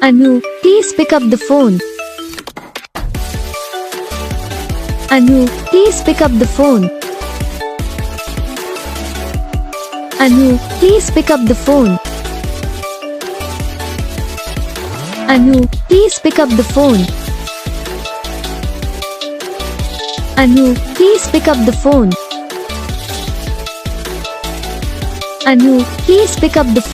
Anu, please pick up the phone. Anu, please pick up the phone. Anu, please pick up the phone. Anu, please pick up the phone. Anu, please pick up the phone. Anu, please pick up the phone.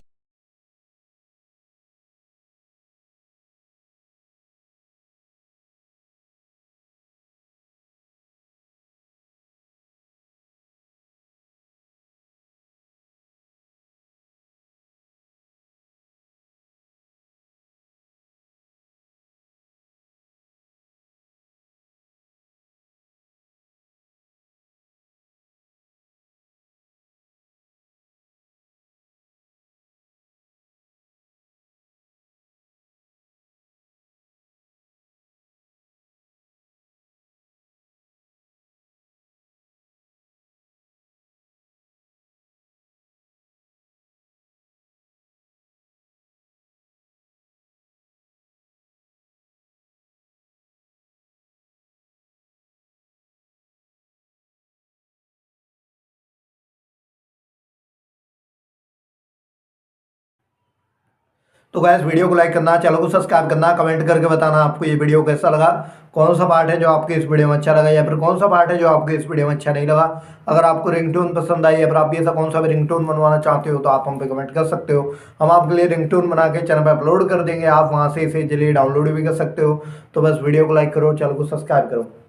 तो gas video को like करना, channel को subscribe करना, comment करके बताना आपको ये video कैसा लगा, कौन सा पार्ट है जो आपके इस वीडियो में अच्छा लगा या फिर कौन सा पार्ट है जो आपके इस वीडियो में अच्छा नहीं लगा। अगर आपको रिंगटोन पसंद आई या फिर आप ये सा कौन सा भी रिंगटोन बनवाना चाहते हो तो आप हम पे कमेंट कर सकते हो। हम आपके लिए रिंगटोन बना के चैनल पर अपलोड कर देंगे, आप वहाँ से इसे जल्दी डाउनलोड भी कर सकते हो। तो बस वीडियो को लाइक करो, चैनल को सब्सक्राइब करो।